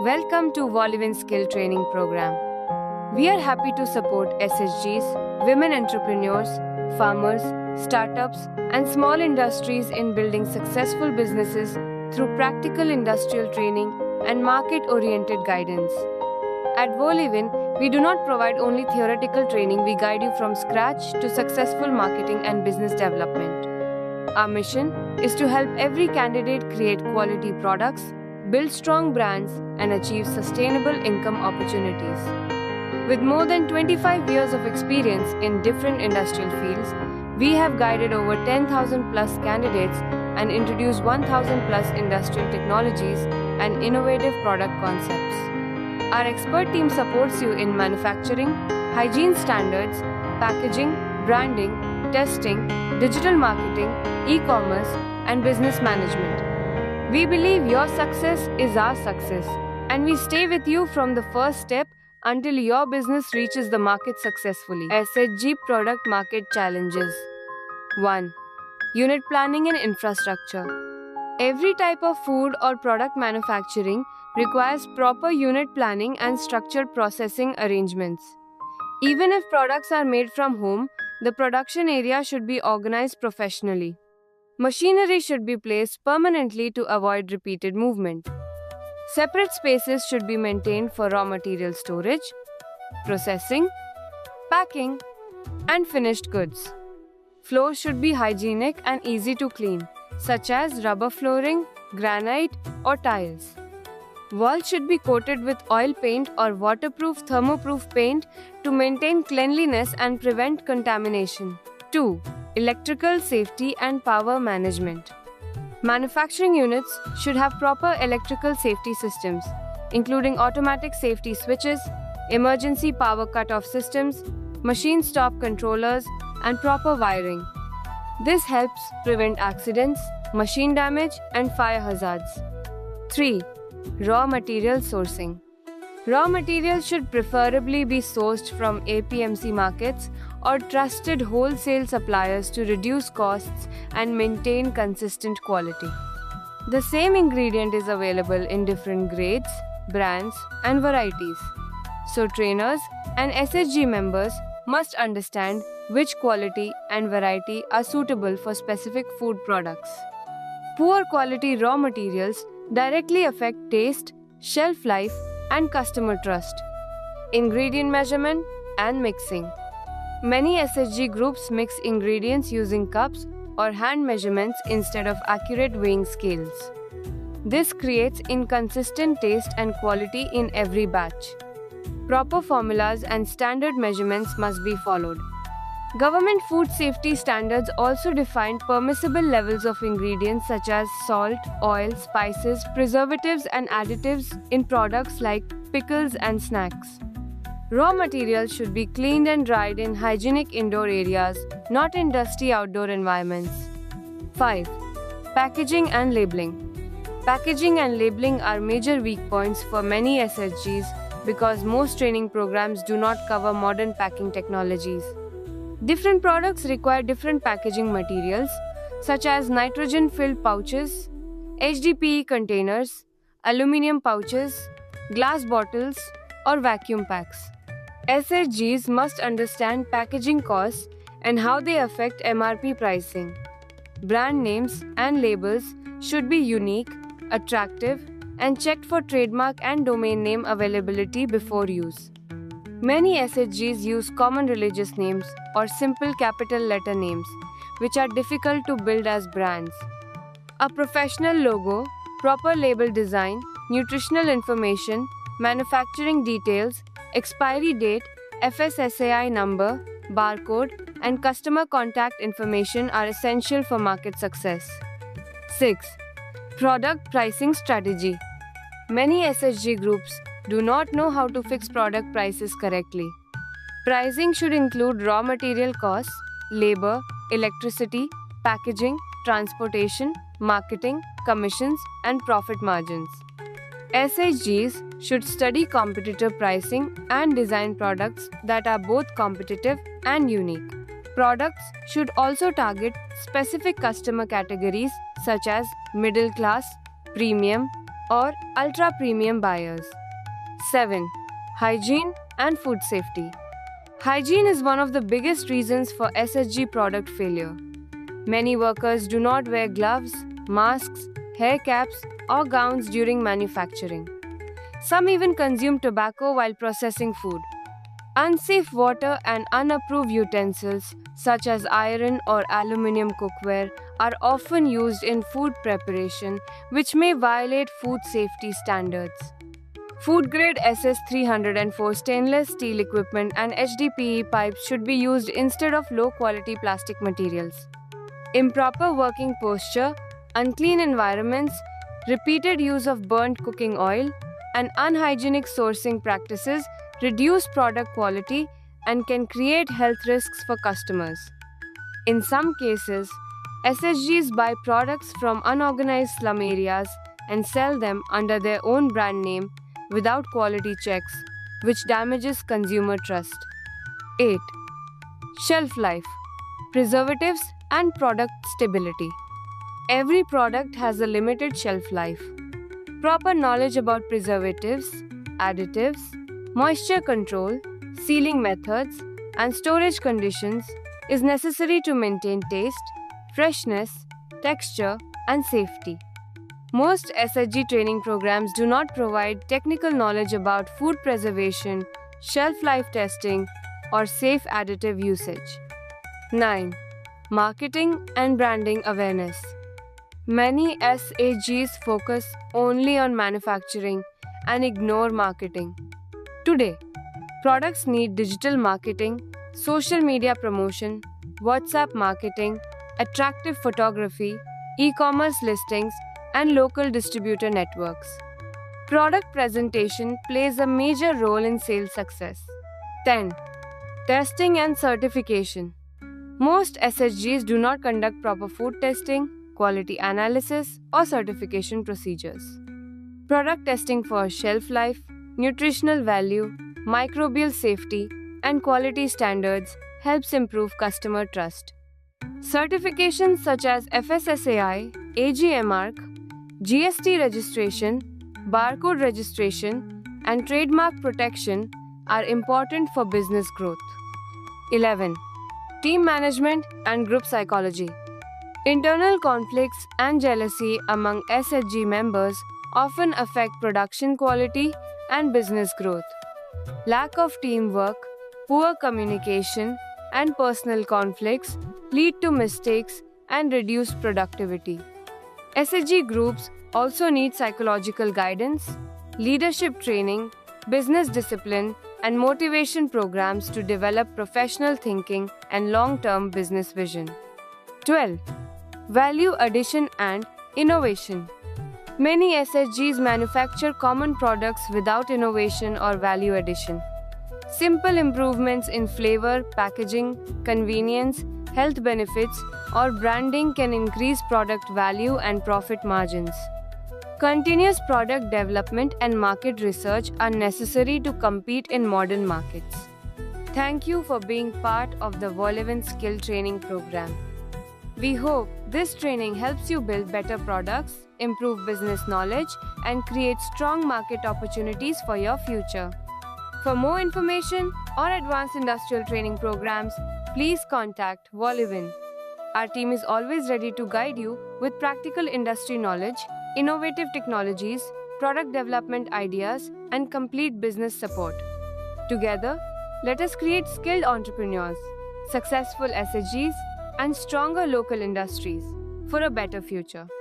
Welcome to Volivin Skill Training Program. We are happy to support SHGs, women entrepreneurs, farmers, startups, and small industries in building successful businesses through practical industrial training and market-oriented guidance. At Volivin, we do not provide only theoretical training, we guide you from scratch to successful marketing and business development. Our mission is to help every candidate create quality products, build strong brands, and achieve sustainable income opportunities. With more than 25 years of experience in different industrial fields, we have guided over 10,000 plus candidates and introduced 1,000 plus industrial technologies and innovative product concepts. Our expert team supports you in manufacturing, hygiene standards, packaging, branding, testing, digital marketing, e-commerce, and business management. We believe your success is our success, and we stay with you from the first step until your business reaches the market successfully. SHG Product Market Challenges. 1. Unit planning and infrastructure. Every type of food or product manufacturing requires proper unit planning and structured processing arrangements. Even if products are made from home, the production area should be organized professionally. Machinery should be placed permanently to avoid repeated movement. Separate spaces should be maintained for raw material storage, processing, packing, and finished goods. Floors should be hygienic and easy to clean, such as rubber flooring, granite, or tiles. Walls should be coated with oil paint or waterproof thermoproof paint to maintain cleanliness and prevent contamination. 2. Electrical safety and power management. Manufacturing units should have proper electrical safety systems, including automatic safety switches, emergency power cut-off systems, machine stop controllers, and proper wiring. This helps prevent accidents, machine damage, and fire hazards. 3. Raw material sourcing. Raw materials should preferably be sourced from APMC markets or trusted wholesale suppliers to reduce costs and maintain consistent quality. The same ingredient is available in different grades, brands, and varieties. So trainers and SHG members must understand which quality and variety are suitable for specific food products. Poor quality raw materials directly affect taste, shelf life, and customer trust. Ingredient measurement and mixing. Many SHG groups mix ingredients using cups or hand measurements instead of accurate weighing scales. This creates inconsistent taste and quality in every batch. Proper formulas and standard measurements must be followed. Government food safety standards also define permissible levels of ingredients such as salt, oil, spices, preservatives, and additives in products like pickles and snacks. Raw materials should be cleaned and dried in hygienic indoor areas, not in dusty outdoor environments. 5. Packaging and labeling. Packaging and labeling are major weak points for many SHGs because most training programs do not cover modern packing technologies. Different products require different packaging materials, such as nitrogen-filled pouches, HDPE containers, aluminum pouches, glass bottles, or vacuum packs. SHGs must understand packaging costs and how they affect MRP pricing. Brand names and labels should be unique, attractive, and checked for trademark and domain name availability before use. Many SHGs use common religious names or simple capital letter names, which are difficult to build as brands. A professional logo, proper label design, nutritional information, manufacturing details, expiry date, FSSAI number, barcode, and customer contact information are essential for market success. 6. Product pricing strategy. Many SHG groups do not know how to fix product prices correctly. Pricing should include raw material costs, labor, electricity, packaging, transportation, marketing, commissions, and profit margins. SHGs should study competitor pricing and design products that are both competitive and unique. Products should also target specific customer categories such as middle class, premium, or ultra-premium buyers. 7. Hygiene and food safety. Hygiene is one of the biggest reasons for SSG product failure. Many workers do not wear gloves, masks, hair caps, or gowns during manufacturing. Some even consume tobacco while processing food. Unsafe water and unapproved utensils, such as iron or aluminium cookware, are often used in food preparation, which may violate food safety standards. Food grade SS304 stainless steel equipment and HDPE pipes should be used instead of low quality plastic materials. Improper working posture, unclean environments, repeated use of burnt cooking oil, and unhygienic sourcing practices reduce product quality and can create health risks for customers. In some cases, SSGs buy products from unorganized slum areas and sell them under their own brand name without quality checks, which damages consumer trust. 8. Shelf life, preservatives, and product stability. Every product has a limited shelf life. Proper knowledge about preservatives, additives, moisture control, sealing methods, and storage conditions is necessary to maintain taste, freshness, texture, and safety. Most SSG training programs do not provide technical knowledge about food preservation, shelf life testing, or safe additive usage. 9. Marketing and branding awareness. Many SAGs focus only on manufacturing and ignore marketing. Today, products need digital marketing, social media promotion, WhatsApp marketing, attractive photography, e-commerce listings, and local distributor networks. Product presentation plays a major role in sales success. 10. Testing and certification. Most SSGs do not conduct proper food testing, quality analysis, or certification procedures. Product testing for shelf life, nutritional value, microbial safety, and quality standards helps improve customer trust. Certifications such as FSSAI, AGM Mark, GST registration, barcode registration, and trademark protection are important for business growth. 11. Team management and group psychology. Internal conflicts and jealousy among SSG members often affect production quality and business growth. Lack of teamwork, poor communication, and personal conflicts lead to mistakes and reduced productivity. SSG groups also need psychological guidance, leadership training, business discipline, and motivation programs to develop professional thinking and long-term business vision. 12. Value addition and innovation. Many SSGs manufacture common products without innovation or value addition. Simple improvements in flavor, packaging, convenience, health benefits, or branding can increase product value and profit margins. Continuous product development and market research are necessary to compete in modern markets. Thank you for being part of the Volivin Skill Training Program. We hope this training helps you build better products, improve business knowledge, and create strong market opportunities for your future. For more information or advanced industrial training programs, please contact Volivin. Our team is always ready to guide you with practical industry knowledge, innovative technologies, product development ideas, and complete business support. Together, let us create skilled entrepreneurs, successful SSGs, and stronger local industries for a better future.